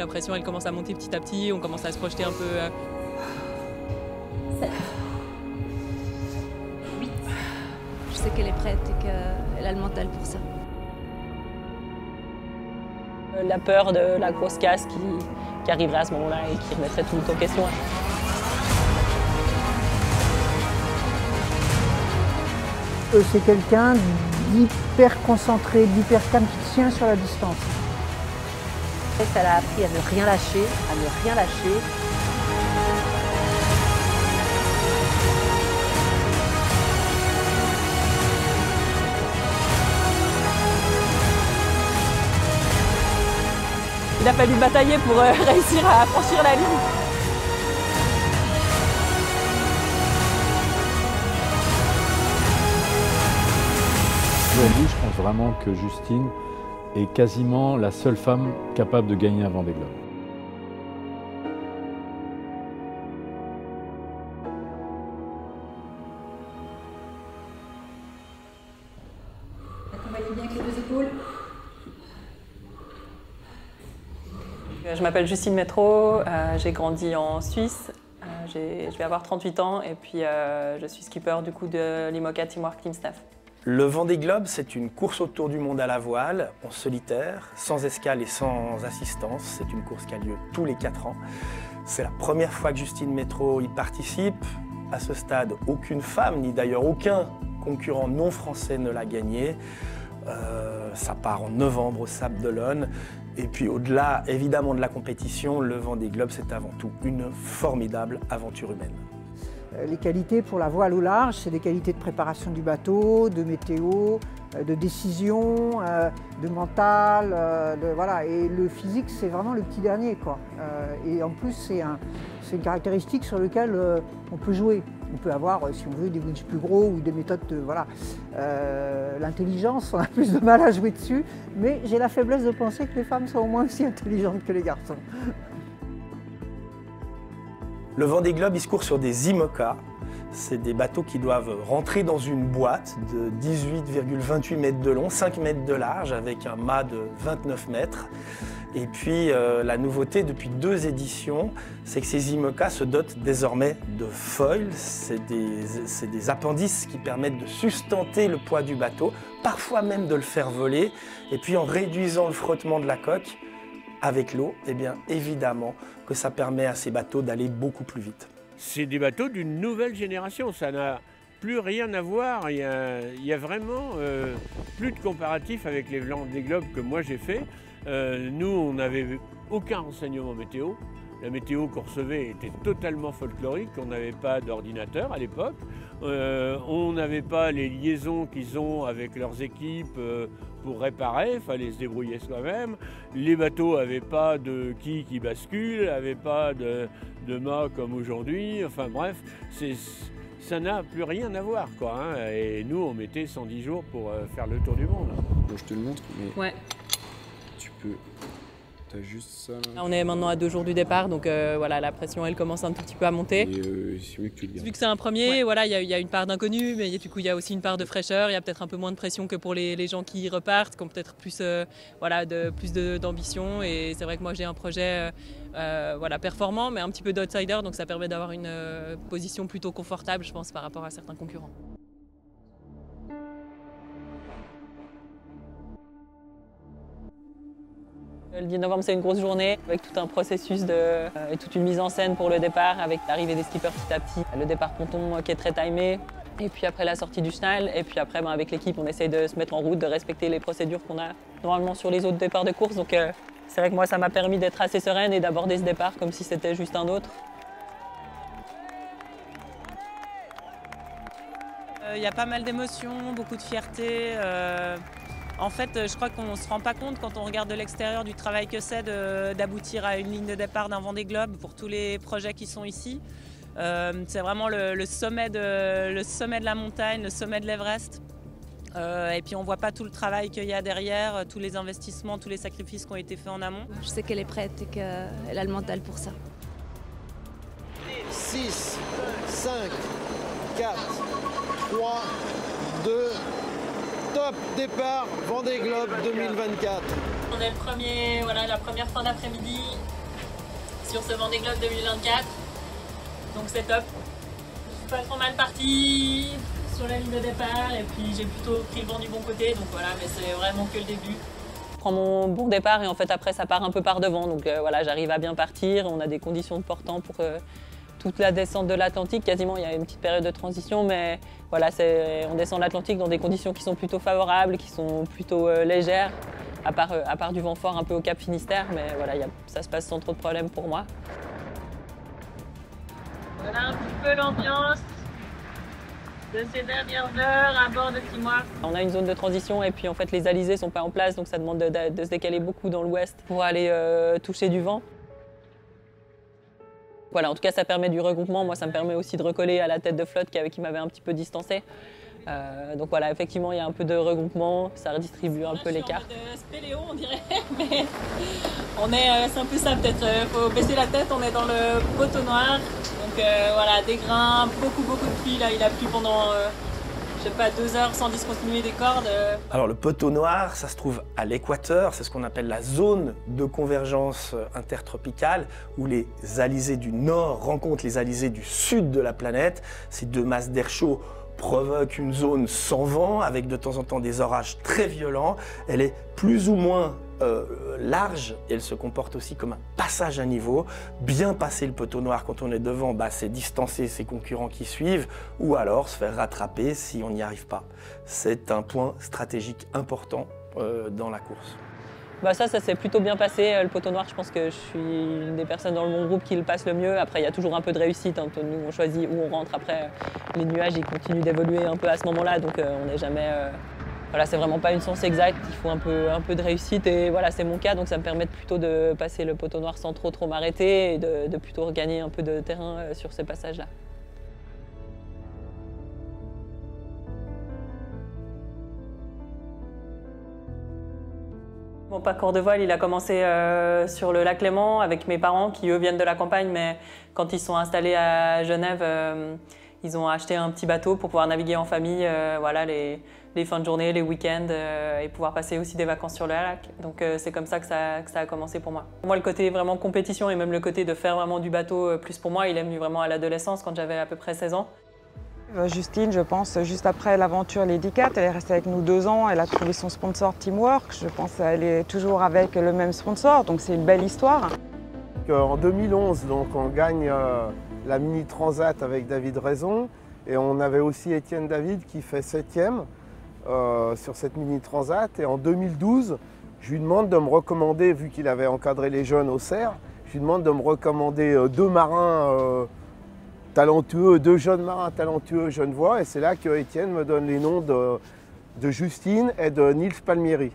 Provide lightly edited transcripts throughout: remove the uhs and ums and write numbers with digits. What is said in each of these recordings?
La pression, elle commence à monter petit à petit, on commence à se projeter un peu. 7. 8. Je sais qu'elle est prête et qu'elle a le mental pour ça. La peur de la grosse casse qui arriverait à ce moment-là et qui remettrait tout en question. C'est quelqu'un d'hyper concentré, d'hyper calme, qui tient sur la distance. Elle a appris à ne rien lâcher, à ne rien lâcher. Il a fallu batailler pour réussir à franchir la ligne. Aujourd'hui, je pense vraiment que Justine est quasiment la seule femme capable de gagner un Vendée Globe. Accompagnez bien avec les deux épaules. Je m'appelle Justine Métro, j'ai grandi en Suisse, je vais avoir 38 ans et puis je suis skipper du coup de l'IMOCA Teamwork Team Staff. Le Vendée Globe, c'est une course autour du monde à la voile, en solitaire, sans escale et sans assistance. C'est une course qui a lieu tous les 4 ans. C'est la première fois que Justine Métro y participe. À ce stade, aucune femme, ni d'ailleurs aucun concurrent non français ne l'a gagnée. Ça part en novembre au Sable d'Olonne. Et puis au-delà, évidemment, de la compétition, le Vendée Globe, c'est avant tout une formidable aventure humaine. Les qualités pour la voile au large, c'est des qualités de préparation du bateau, de météo, de décision, de mental, voilà. Et le physique, c'est vraiment le petit dernier, quoi. Et en plus, c'est une caractéristique sur laquelle on peut jouer. On peut avoir, si on veut, des winches plus gros ou des méthodes de... Voilà. L'intelligence, on a plus de mal à jouer dessus, mais j'ai la faiblesse de penser que les femmes sont au moins aussi intelligentes que les garçons. Le Vendée Globe, il se court sur des IMOCA. C'est des bateaux qui doivent rentrer dans une boîte de 18,28 mètres de long, 5 mètres de large, avec un mât de 29 mètres. Et puis la nouveauté depuis 2 éditions, c'est que ces IMOCA se dotent désormais de foils. C'est des appendices qui permettent de sustenter le poids du bateau, parfois même de le faire voler. Et puis en réduisant le frottement de la coque avec l'eau, eh bien évidemment que ça permet à ces bateaux d'aller beaucoup plus vite. C'est des bateaux d'une nouvelle génération, ça n'a plus rien à voir. Il y a vraiment plus de comparatif avec les Vendée Globe que moi j'ai fait. Nous, on n'avait aucun renseignement météo. La météo qu'on recevait était totalement folklorique, on n'avait pas d'ordinateur à l'époque. On n'avait pas les liaisons qu'ils ont avec leurs équipes pour réparer, il fallait se débrouiller soi-même. Les bateaux n'avaient pas de quilles qui basculent, n'avaient pas de mât comme aujourd'hui. Enfin bref, ça n'a plus rien à voir, quoi, hein. Et nous, on mettait 110 jours pour faire le tour du monde. Bon, je te le montre, mais Ouais. tu peux... T'as juste ça là. On est maintenant à 2 jours du départ, donc voilà, la pression elle commence un tout petit peu à monter. Et si vous voulez que tu le gardes. Vu que c'est un premier, voilà, il y a une part d'inconnu, mais du coup il y a aussi une part de fraîcheur. Il y a peut-être un peu moins de pression que pour les gens qui repartent, qui ont peut-être plus, voilà, plus d'ambition. Et c'est vrai que moi j'ai un projet voilà, performant, mais un petit peu d'outsider, donc ça permet d'avoir une position plutôt confortable, je pense, par rapport à certains concurrents. Le 10 novembre, c'est une grosse journée avec tout un processus et toute une mise en scène pour le départ, avec l'arrivée des skippers petit à petit, le départ ponton qui est très timé, et puis après la sortie du chenal, et puis après avec l'équipe on essaye de se mettre en route, de respecter les procédures qu'on a normalement sur les autres départs de course. Donc c'est vrai que moi ça m'a permis d'être assez sereine et d'aborder ce départ comme si c'était juste un autre. Il y a pas mal d'émotions, beaucoup de fierté. En fait, je crois qu'on ne se rend pas compte quand on regarde de l'extérieur du travail que c'est d'aboutir à une ligne de départ d'un Vendée Globe pour tous les projets qui sont ici. C'est vraiment le sommet de la montagne, le sommet de l'Everest. Et puis on ne voit pas tout le travail qu'il y a derrière, tous les investissements, tous les sacrifices qui ont été faits en amont. Je sais qu'elle est prête et qu'elle a le mental pour ça. 6, 5, 4, 3, 2, top départ Vendée Globe 2024. On est la première fin d'après-midi sur ce Vendée Globe 2024, donc c'est top. Je suis pas trop mal partie sur la ligne de départ et puis j'ai plutôt pris le vent du bon côté, donc voilà, mais c'est vraiment que le début. Je prends mon bon départ et en fait après ça part un peu par devant, donc voilà, j'arrive à bien partir. On a des conditions de portant pour toute la descente de l'Atlantique, quasiment il y a une petite période de transition, mais voilà, on descend l'Atlantique dans des conditions qui sont plutôt favorables, qui sont plutôt légères, à part du vent fort un peu au Cap Finistère, mais voilà, ça se passe sans trop de problèmes pour moi. Voilà un petit peu l'ambiance de ces dernières heures à bord de Timor. On a une zone de transition et puis en fait les alizés sont pas en place, donc ça demande de se décaler beaucoup dans l'ouest pour aller toucher du vent. Voilà, en tout cas ça permet du regroupement, moi ça me permet aussi de recoller à la tête de flotte qui m'avait un petit peu distancé. Donc voilà, effectivement il y a un peu de regroupement, ça redistribue un peu l'écart. Spéléo on dirait, mais c'est un peu ça peut-être, faut baisser la tête, on est dans le poteau noir. Donc voilà, des grains, beaucoup de pluie, là il a plu pendant je sais pas 2 heures sans discontinuer des cordes. Alors le poteau noir, ça se trouve à l'équateur, c'est ce qu'on appelle la zone de convergence intertropicale où les alizés du nord rencontrent les alizés du sud de la planète. Ces deux masses d'air chaud provoquent une zone sans vent avec de temps en temps des orages très violents. Elle est plus ou moins large et elle se comporte aussi comme un passage à niveau. Bien passer le poteau noir quand on est devant, c'est distancer ses concurrents qui suivent ou alors se faire rattraper si on n'y arrive pas. C'est un point stratégique important dans la course. Ça s'est plutôt bien passé, le poteau noir. Je pense que je suis une des personnes dans mon groupe qui le passe le mieux. Après, il y a toujours un peu de réussite. Hein. Nous, on choisit où on rentre. Après, les nuages, ils continuent d'évoluer un peu à ce moment-là. Donc, on n'est jamais... Voilà, c'est vraiment pas une science exacte. Il faut un peu de réussite. Et voilà, c'est mon cas. Donc, ça me permet plutôt de passer le poteau noir sans trop m'arrêter et de plutôt regagner un peu de terrain sur ces passages-là. Mon parcours de voile, il a commencé sur le lac Léman avec mes parents qui, eux, viennent de la campagne, mais quand ils sont installés à Genève, ils ont acheté un petit bateau pour pouvoir naviguer en famille, voilà, les fins de journée, les week-ends, et pouvoir passer aussi des vacances sur le lac. Donc c'est comme ça que ça a commencé pour moi. Moi, le côté vraiment compétition et même le côté de faire vraiment du bateau plus pour moi, il est venu vraiment à l'adolescence, quand j'avais à peu près 16 ans. Justine, je pense, juste après l'aventure Lady Cat, elle est restée avec nous 2 ans, elle a trouvé son sponsor Teamwork. Je pense qu'elle est toujours avec le même sponsor, donc c'est une belle histoire. En 2011, donc, on gagne la Mini Transat avec David Raison et on avait aussi Étienne David qui fait 7e sur cette Mini Transat. Et en 2012, je lui demande de me recommander, vu qu'il avait encadré les jeunes au CERF, je lui demande de me recommander 2 marins talentueux, 2 jeunes marins talentueux genevois, et c'est là que Étienne me donne les noms de Justine et de Nils Palmieri.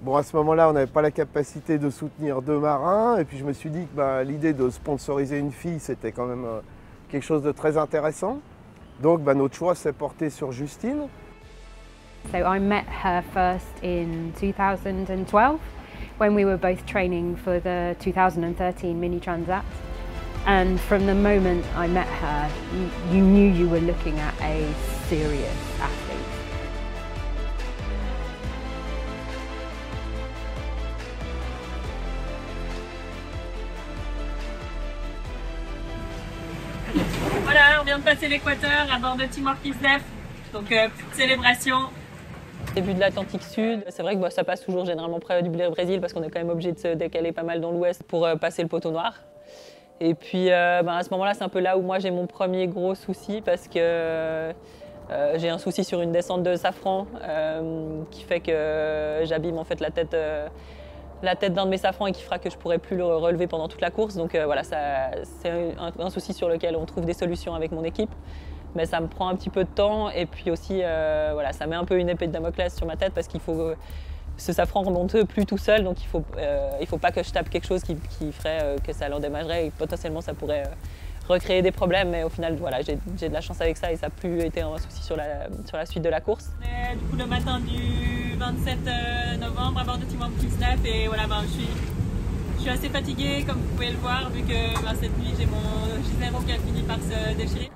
Bon, à ce moment-là, on n'avait pas la capacité de soutenir 2 marins, et puis je me suis dit que l'idée de sponsoriser une fille, c'était quand même quelque chose de très intéressant. Donc notre choix s'est porté sur Justine. So I met her first in 2012 when we were both training for the 2013 Mini Transat. And from the moment I met her, you knew you were looking at a serious athlete. Voilà, on vient de passer l'équateur à bord de Timor Kislev, donc petite célébration. Début de l'Atlantique Sud, c'est vrai que ça passe toujours généralement près du Brésil parce qu'on est quand même obligé de se décaler pas mal dans l'ouest pour passer le poteau noir. Et puis à ce moment-là, c'est un peu là où moi j'ai mon premier gros souci parce que j'ai un souci sur une descente de safran qui fait que j'abîme en fait la tête d'un de mes safrans et qui fera que je ne pourrai plus le relever pendant toute la course. Donc voilà, c'est un souci sur lequel on trouve des solutions avec mon équipe. Mais ça me prend un petit peu de temps et puis aussi voilà, ça met un peu une épée de Damoclès sur ma tête parce qu'il faut ce safran remonte plus tout seul, donc il faut pas que je tape quelque chose qui ferait que ça l'endommagerait et potentiellement ça pourrait recréer des problèmes. Mais au final, voilà, j'ai de la chance avec ça et ça n'a plus été un souci sur la suite de la course. On est du coup le matin du 27 novembre à bord de Timor Kislev et voilà, je suis assez fatiguée comme vous pouvez le voir vu que cette nuit j'ai mon J0 qui a fini par se déchirer.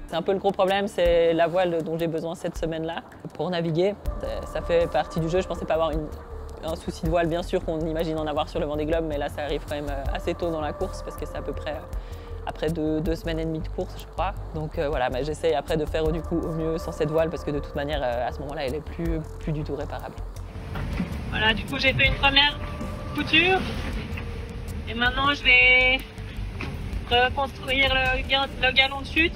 C'est un peu le gros problème, c'est la voile dont j'ai besoin cette semaine-là pour naviguer. Ça fait partie du jeu, je pensais pas avoir un souci de voile, bien sûr, qu'on imagine en avoir sur le Vendée Globe, mais là, ça arrive quand même assez tôt dans la course parce que c'est à peu près après deux semaines et demie de course, je crois. Donc voilà, j'essaye après de faire du coup au mieux sans cette voile parce que de toute manière, à ce moment-là, elle est plus du tout réparable. Voilà, du coup, j'ai fait une première couture et maintenant, je vais reconstruire le galon de chute.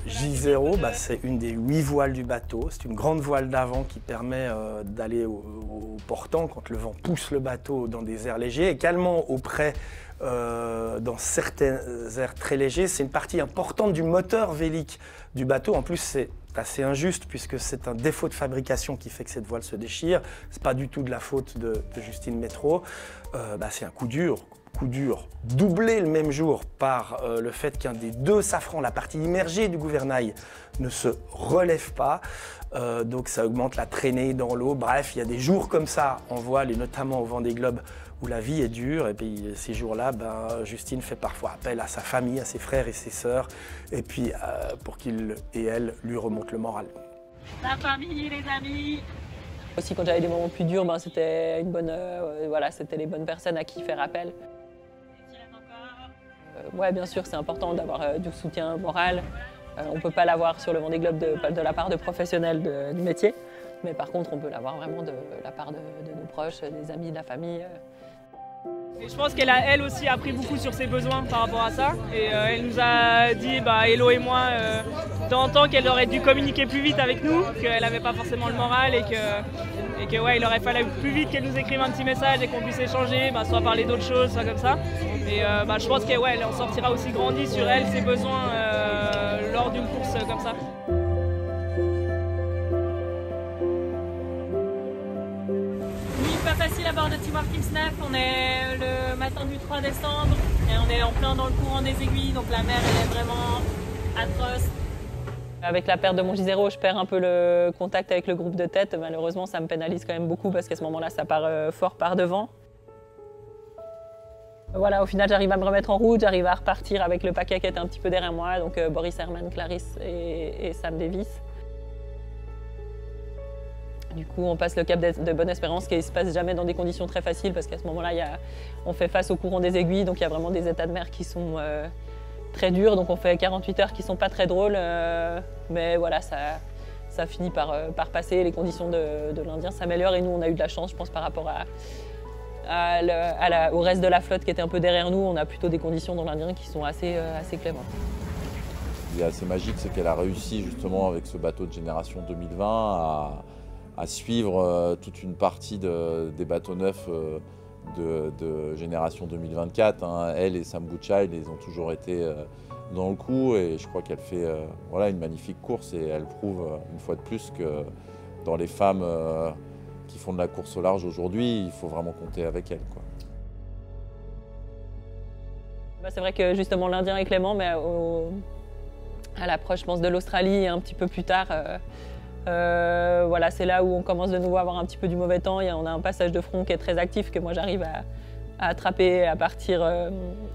J0, c'est une des 8 voiles du bateau. C'est une grande voile d'avant qui permet d'aller au portant quand le vent pousse le bateau dans des airs légers. Également auprès dans certains airs très légers. C'est une partie importante du moteur vélique du bateau. En plus, c'est assez injuste puisque c'est un défaut de fabrication qui fait que cette voile se déchire. C'est pas du tout de la faute de Justine Métro. C'est un coup dur, doublé le même jour par le fait qu'un des deux safrans, la partie immergée du gouvernail, ne se relève pas. Donc ça augmente la traînée dans l'eau. Bref, il y a des jours comme ça en voile et notamment au Vendée Globe où la vie est dure. Et puis ces jours-là, Justine fait parfois appel à sa famille, à ses frères et ses sœurs, et puis pour qu'ils et elle lui remontent le moral. La famille, les amis. Aussi, quand j'avais des moments plus durs, c'était c'était les bonnes personnes à qui faire appel. Ouais, bien sûr, c'est important d'avoir du soutien moral. On ne peut pas l'avoir sur le Vendée Globe de la part de professionnels du métier, mais par contre, on peut l'avoir vraiment de la part de nos proches, des amis, de la famille. Et je pense qu'elle a elle aussi appris beaucoup sur ses besoins par rapport à ça. Et elle nous a dit, Hello et moi, dans le temps qu'elle aurait dû communiquer plus vite avec nous, qu'elle n'avait pas forcément le moral et que il aurait fallu plus vite qu'elle nous écrive un petit message et qu'on puisse échanger, soit parler d'autres choses, soit comme ça. Et je pense qu'elle en sortira aussi grandie sur elle, ses besoins lors d'une course comme ça. Pas facile à bord de Team Watkins 9, on est le matin du 3 décembre et on est en plein dans le courant des aiguilles, donc la mer elle est vraiment atroce. Avec la perte de mon J0, je perds un peu le contact avec le groupe de tête. Malheureusement, ça me pénalise quand même beaucoup parce qu'à ce moment-là, ça part fort par devant. Voilà, au final, j'arrive à me remettre en route, j'arrive à repartir avec le paquet qui était un petit peu derrière moi, donc Boris Herman, Clarisse et Sam Davis. Du coup, on passe le cap de Bonne-Espérance qui ne se passe jamais dans des conditions très faciles parce qu'à ce moment-là, on fait face au courant des aiguilles, donc il y a vraiment des états de mer qui sont très durs. Donc on fait 48 heures qui ne sont pas très drôles, mais voilà, ça finit par passer. Les conditions de l'Indien s'améliorent et nous, on a eu de la chance, je pense, par rapport au reste de la flotte qui était un peu derrière nous. On a plutôt des conditions dans l'Indien qui sont assez clémentes. Ce qui est assez magique, c'est qu'elle a réussi justement avec ce bateau de génération 2020 à suivre toute une partie des bateaux neufs de génération 2024. Elle et Sam Goodchild, ils ont toujours été dans le coup et je crois qu'elle fait une magnifique course et elle prouve une fois de plus que dans les femmes qui font de la course au large aujourd'hui, il faut vraiment compter avec elle, quoi. C'est vrai que justement l'Indien est clément, mais à l'approche, je pense, de l'Australie et un petit peu plus tard, c'est là où on commence de nouveau à avoir un petit peu du mauvais temps. On a un passage de front qui est très actif que moi j'arrive à attraper, à partir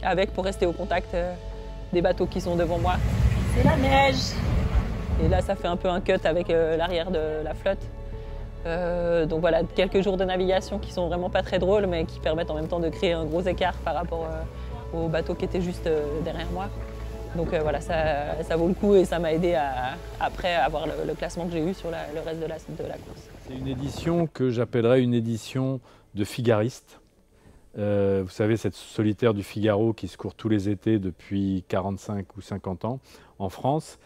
avec pour rester au contact des bateaux qui sont devant moi. C'est la neige. Et là ça fait un peu un cut avec l'arrière de la flotte. Donc voilà, quelques jours de navigation qui sont vraiment pas très drôles mais qui permettent en même temps de créer un gros écart par rapport au bateau qui était juste derrière moi. Donc voilà, ça vaut le coup et ça m'a aidé après à avoir le classement que j'ai eu sur le reste de la course. C'est une édition que j'appellerais une édition de figariste. Vous savez, cette solitaire du Figaro qui se court tous les étés depuis 45 ou 50 ans en France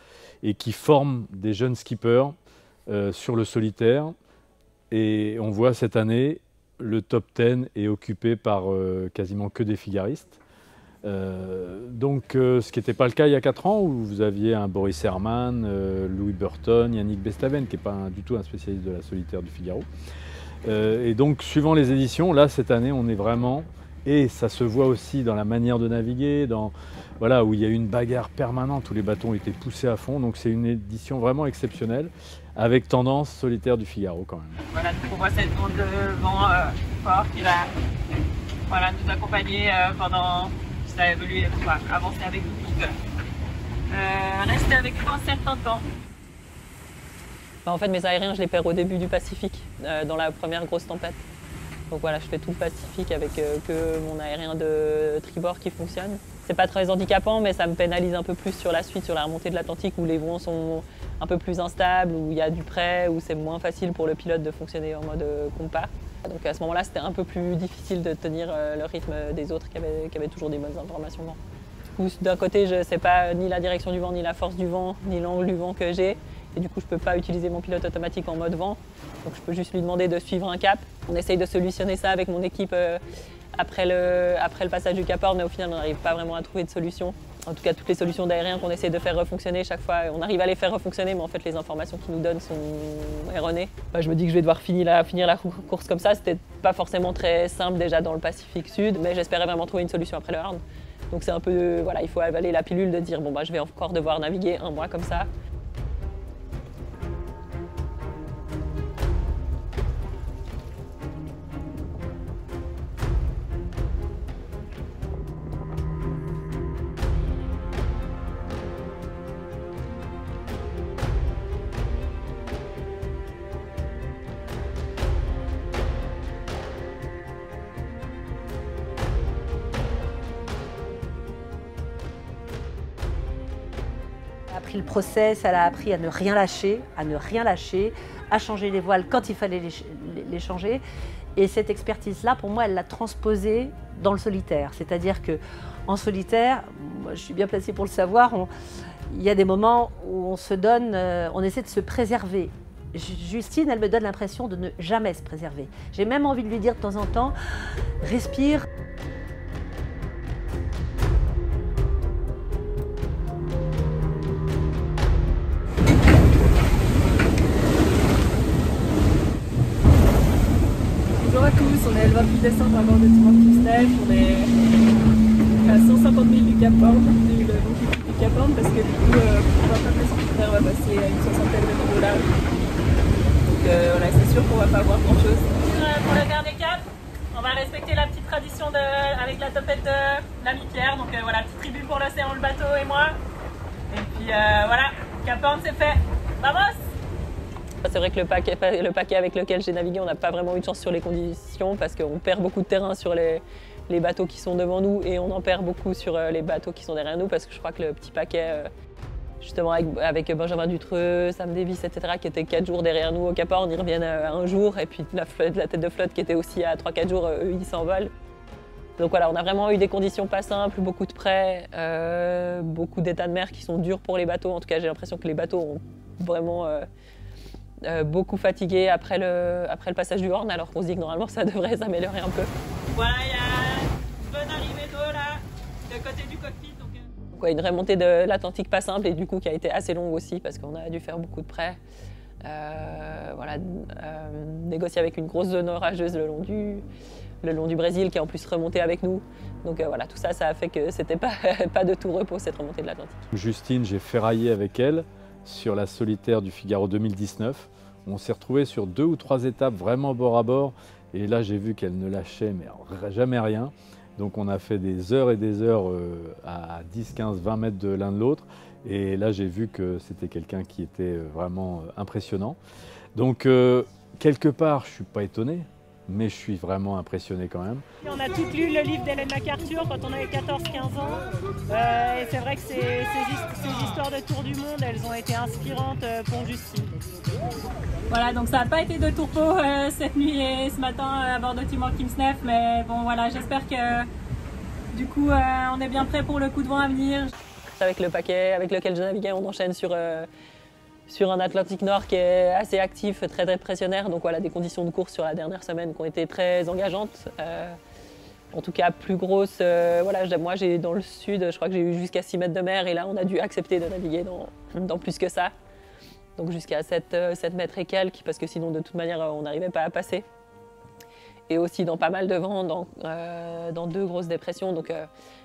et qui forme des jeunes skippers sur le solitaire. Et on voit cette année, le top 10 est occupé par quasiment que des figaristes. Ce qui n'était pas le cas il y a 4 ans où vous aviez un Boris Herman, Louis Burton, Yannick Bestaven qui n'est pas du tout un spécialiste de la solitaire du Figaro. Et donc suivant les éditions, là cette année on est vraiment, et ça se voit aussi dans la manière de naviguer, où il y a eu une bagarre permanente où les bateaux ont été poussés à fond, donc c'est une édition vraiment exceptionnelle avec tendance solitaire du Figaro quand même. Voilà, donc on voit cette onde de vent fort qui va nous accompagner pendant... Ça a évolué, avancer avec nous, rester avec nous un certain temps. En fait, mes aériens, je les perds au début du Pacifique, dans la première grosse tempête. Donc voilà, je fais tout le Pacifique avec que mon aérien de tribord qui fonctionne. C'est pas très handicapant, mais ça me pénalise un peu plus sur la suite, sur la remontée de l'Atlantique, où les vents sont un peu plus instables, où il y a du près, où c'est moins facile pour le pilote de fonctionner en mode compas. Donc à ce moment-là, c'était un peu plus difficile de tenir le rythme des autres qui avaient toujours des bonnes informations vent. D'un côté, je ne sais pas ni la direction du vent, ni la force du vent, ni l'angle du vent que j'ai. Et du coup, je ne peux pas utiliser mon pilote automatique en mode vent. Donc je peux juste lui demander de suivre un cap. On essaye de solutionner ça avec mon équipe après le passage du Cap Horn, mais au final, on n'arrive pas vraiment à trouver de solution. En tout cas, toutes les solutions d'aérien qu'on essaie de faire refonctionner, chaque fois, on arrive à les faire refonctionner, mais en fait, les informations qu'ils nous donnent sont erronées. Je me dis que je vais devoir finir la course comme ça. C'était pas forcément très simple déjà dans le Pacifique Sud, mais j'espérais vraiment trouver une solution après le Horn. Donc c'est un peu, voilà, il faut avaler la pilule de dire, bon, je vais encore devoir naviguer un mois comme ça. Elle a appris le process, elle a appris à ne rien lâcher, à changer les voiles quand il fallait les changer. Et cette expertise-là, pour moi, elle l'a transposée dans le solitaire. C'est-à-dire qu'en solitaire, moi, je suis bien placée pour le savoir, il y a des moments où on se donne, on essaie de se préserver. Justine, elle me donne l'impression de ne jamais se préserver. J'ai même envie de lui dire de temps en temps, respire. Bonjour à tous, on est le 28 décembre à bord de Timor Kingsnef, on est à 150 000 du Cap Horn, du Cap Horn, parce que du coup on va pas passer sur terre, on va passer à une soixantaine de milles de large. Donc voilà, c'est sûr qu'on va pas voir grand chose. Pour le dernier cap, on va respecter la petite tradition avec la topette de l'ami Pierre, donc voilà, petite tribu pour l'océan, le bateau et moi. Et puis voilà, Cap Horn c'est fait, vamos! C'est vrai que le paquet avec lequel j'ai navigué, on n'a pas vraiment eu de chance sur les conditions parce qu'on perd beaucoup de terrain sur les bateaux qui sont devant nous et on en perd beaucoup sur les bateaux qui sont derrière nous parce que je crois que le petit paquet, justement avec Benjamin Dutreux, Sam Davis, etc., qui étaient 4 jours derrière nous au Cap Horn, ils reviennent à un jour et puis la tête de flotte qui était aussi à 3-4 jours, eux ils s'envolent. Donc voilà, on a vraiment eu des conditions pas simples, beaucoup de près, beaucoup d'états de mer qui sont durs pour les bateaux. En tout cas, j'ai l'impression que les bateaux ont vraiment beaucoup fatigué après le passage du Horn, alors qu'on se dit que normalement ça devrait s'améliorer un peu. Voilà, il y a une bonne arrivée d'eau là, de côté du cockpit. Donc ouais, une remontée de l'Atlantique pas simple et du coup qui a été assez longue aussi parce qu'on a dû faire beaucoup de près. Voilà, négocier avec une grosse zone orageuse le long du Brésil qui est en plus remonté avec nous. Donc voilà, tout ça, ça a fait que c'était pas de tout repos cette remontée de l'Atlantique. Justine, j'ai ferraillé avec elle sur la solitaire du Figaro 2019. On s'est retrouvés sur 2 ou 3 étapes vraiment bord à bord et là j'ai vu qu'elle ne lâchait mais jamais rien. Donc on a fait des heures et des heures à 10, 15, 20 mètres de l'un de l'autre et là j'ai vu que c'était quelqu'un qui était vraiment impressionnant. Donc quelque part je ne suis pas étonné, mais je suis vraiment impressionné quand même. On a toutes lu le livre d'Hélène MacArthur quand on avait 14-15 ans. Et c'est vrai que ces histoires de tour du monde, elles ont été inspirantes pour Justine. voilà, donc ça n'a pas été de tourpeau cette nuit et ce matin à bord de Timor Kingsnef, mais bon voilà, j'espère que du coup on est bien prêt pour le coup de vent à venir. Avec le paquet avec lequel je naviguais, on enchaîne sur un Atlantique Nord qui est assez actif, très très pressionnaire. Donc voilà, des conditions de course sur la dernière semaine qui ont été très engageantes. En tout cas, plus grosses. Voilà, moi, dans le sud, je crois que j'ai eu jusqu'à 6 mètres de mer et là, on a dû accepter de naviguer dans plus que ça. Donc jusqu'à 7 mètres et quelques, parce que sinon, de toute manière, on n'arrivait pas à passer. Et aussi dans pas mal de vent, dans 2 grosses dépressions. Donc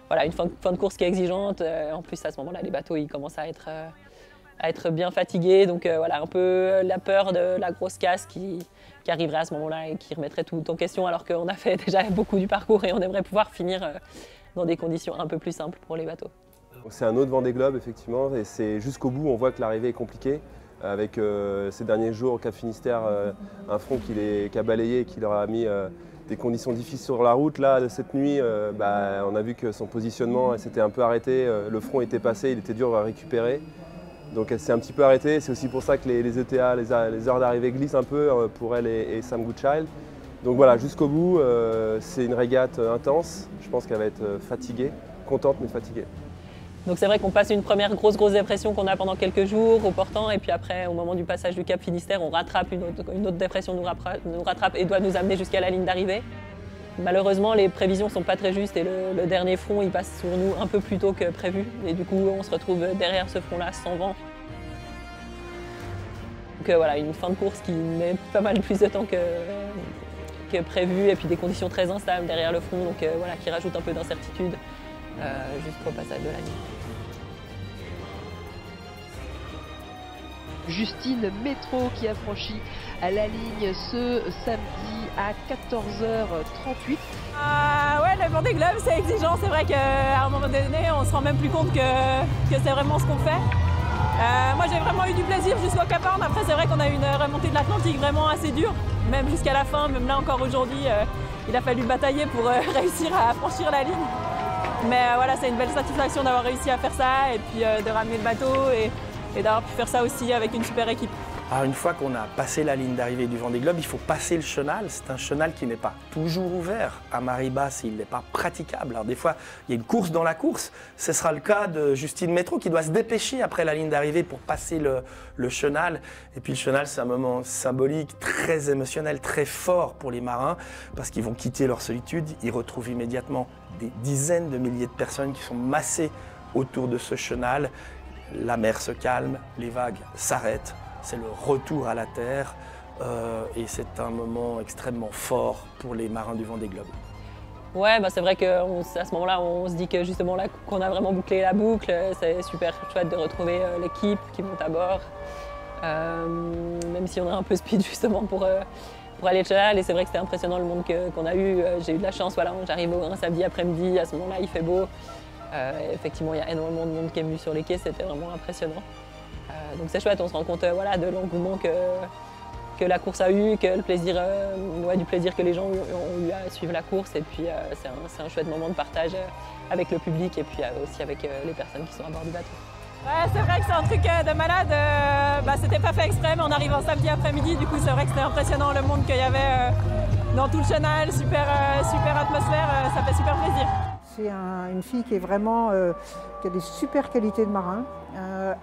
voilà, une fin de course qui est exigeante. En plus, à ce moment-là, les bateaux, ils commencent à être bien fatigués. Donc voilà, un peu la peur de la grosse casse qui arriverait à ce moment-là et qui remettrait tout en question, alors qu'on a fait déjà beaucoup du parcours et on aimerait pouvoir finir dans des conditions un peu plus simples pour les bateaux. C'est un autre Vendée Globe, effectivement, et c'est jusqu'au bout, on voit que l'arrivée est compliquée. Avec ces derniers jours au Cap Finistère, un front qui a balayé et qui leur a mis des conditions difficiles sur la route. Là, cette nuit, on a vu que son positionnement s'était un peu arrêté, le front était passé, il était dur à récupérer. Donc elle s'est un petit peu arrêtée, c'est aussi pour ça que les ETA, les heures d'arrivée glissent un peu pour elle et Sam Goodchild. Donc voilà, jusqu'au bout, c'est une régate intense. Je pense qu'elle va être fatiguée, contente mais fatiguée. Donc c'est vrai qu'on passe une première grosse dépression qu'on a pendant quelques jours au portant, et puis après, au moment du passage du Cap Finistère, on rattrape une autre dépression, nous rattrape et doit nous amener jusqu'à la ligne d'arrivée. Malheureusement, les prévisions ne sont pas très justes et le dernier front, il passe sur nous un peu plus tôt que prévu. Et du coup, on se retrouve derrière ce front-là, sans vent. Donc voilà, une fin de course qui met pas mal plus de temps que prévu, et puis des conditions très instables derrière le front, donc voilà, qui rajoute un peu d'incertitude jusqu'au passage de la ligne. Justine Métro qui a franchi à la ligne ce samedi à 14h38. Ouais, le Vendée Globe, c'est exigeant. C'est vrai qu'à un moment donné, on se rend même plus compte que c'est vraiment ce qu'on fait. Moi, j'ai vraiment eu du plaisir jusqu'au Cap Horn. Après, c'est vrai qu'on a eu une remontée de l'Atlantique vraiment assez dure, même jusqu'à la fin. Même là, encore aujourd'hui, il a fallu batailler pour réussir à franchir la ligne. Mais voilà, c'est une belle satisfaction d'avoir réussi à faire ça et puis de ramener le bateau et d'avoir pu faire ça aussi avec une super équipe. Alors une fois qu'on a passé la ligne d'arrivée du Vendée Globe, il faut passer le chenal. C'est un chenal qui n'est pas toujours ouvert. À marée basse, il n'est pas praticable. Alors des fois, il y a une course dans la course. Ce sera le cas de Justine Métro qui doit se dépêcher après la ligne d'arrivée pour passer le chenal. Et puis le chenal, c'est un moment symbolique, très émotionnel, très fort pour les marins parce qu'ils vont quitter leur solitude. Ils retrouvent immédiatement des dizaines de milliers de personnes qui sont massées autour de ce chenal. La mer se calme, les vagues s'arrêtent. C'est le retour à la terre et c'est un moment extrêmement fort pour les marins du Vendée Globe. Ouais, c'est vrai qu'à ce moment-là, on se dit que justement là, qu'on a vraiment bouclé la boucle. C'est super chouette de retrouver l'équipe qui monte à bord, même si on a un peu speed justement pour aller au chenal. Et c'est vrai que c'était impressionnant le monde qu'on a eu. J'ai eu de la chance, voilà, j'arrive un samedi après-midi, à ce moment-là il fait beau. Effectivement, il y a énormément de monde qui est venu sur les quais, c'était vraiment impressionnant. Donc c'est chouette, on se rend compte voilà, de l'engouement que la course a eu, que le plaisir, du plaisir que les gens ont eu à suivre la course. Et puis c'est un chouette moment de partage avec le public et puis aussi avec les personnes qui sont à bord du bateau. Ouais, c'est vrai que c'est un truc de malade. C'était pas fait exprès, mais on arrive un samedi après-midi. Du coup, c'est vrai que c'était impressionnant le monde qu'il y avait dans tout le chenal. Super atmosphère, ça fait super plaisir. C'est une fille qui est vraiment, qui a des super qualités de marin.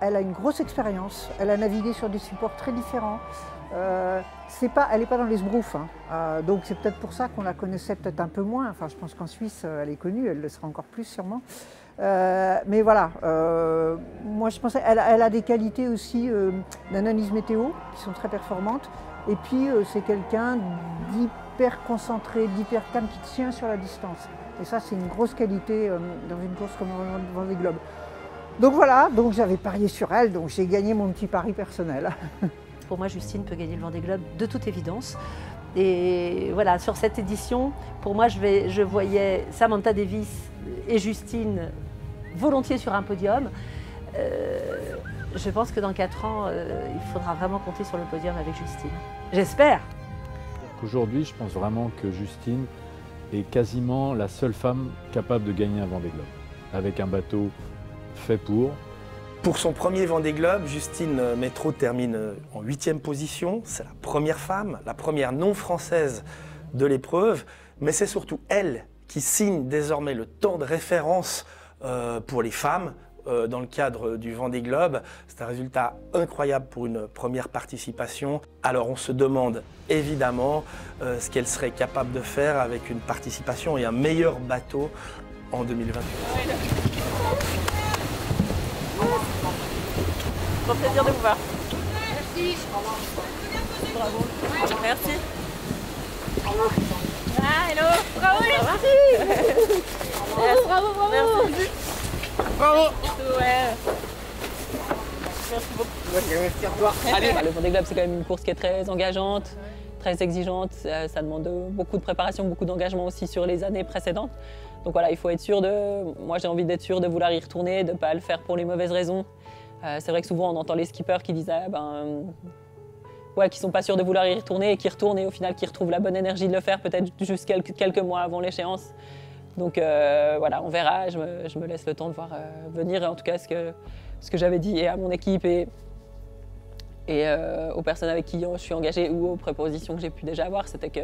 Elle a une grosse expérience. Elle a navigué sur des supports très différents. Elle n'est pas dans les sbroufs, hein. Donc c'est peut-être pour ça qu'on la connaissait peut-être un peu moins. Enfin, je pense qu'en Suisse, elle est connue, elle le sera encore plus sûrement. Mais voilà, moi je pensais, elle a des qualités aussi d'analyse météo qui sont très performantes. Et puis c'est quelqu'un d'hyper concentré, d'hyper calme, qui tient sur la distance. Et ça, c'est une grosse qualité dans une course comme le Vendée Globe. Donc voilà, donc j'avais parié sur elle, donc j'ai gagné mon petit pari personnel. Pour moi, Justine peut gagner le Vendée Globe de toute évidence. Et voilà, sur cette édition, pour moi, je voyais Samantha Davis et Justine volontiers sur un podium. Je pense que dans 4 ans, il faudra vraiment compter sur le podium avec Justine. J'espère. Aujourd'hui, je pense vraiment que Justine est quasiment la seule femme capable de gagner un Vendée Globe, avec un bateau fait pour. Pour son premier Vendée Globe, Justine Métro termine en 8e position. C'est la première femme, la première non française de l'épreuve, mais c'est surtout elle qui signe désormais le temps de référence pour les femmes dans le cadre du Vendée Globe. C'est un résultat incroyable pour une première participation. Alors on se demande évidemment ce qu'elle serait capable de faire avec une participation et un meilleur bateau en 2021. Bon plaisir de vous voir. Merci. Bravo. Merci. Ah, hello. Bravo, merci. Bravo. Merci. Bravo. Ouais. Merci beaucoup. Merci, au revoir. Allez. Le Vendée Globe, c'est quand même une course qui est très engageante, très exigeante. Ça demande beaucoup de préparation, beaucoup d'engagement aussi sur les années précédentes. Donc voilà, il faut être sûr moi j'ai envie d'être sûr de vouloir y retourner, de ne pas le faire pour les mauvaises raisons. C'est vrai que souvent on entend les skippers qui disent qui sont pas sûrs de vouloir y retourner et qui retournent et au final qui retrouvent la bonne énergie de le faire peut-être juste quelques mois avant l'échéance. Donc voilà, on verra, je me laisse le temps de voir venir en tout cas ce que j'avais dit et à mon équipe et aux personnes avec qui je suis engagée ou aux propositions que j'ai pu déjà avoir, c'était que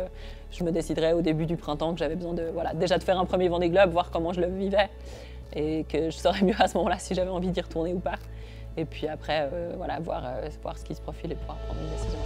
je me déciderais au début du printemps que j'avais besoin de, déjà de faire un premier Vendée Globe, voir comment je le vivais et que je saurais mieux à ce moment-là si j'avais envie d'y retourner ou pas. Et puis après, voir ce qui se profile et pouvoir prendre une décision.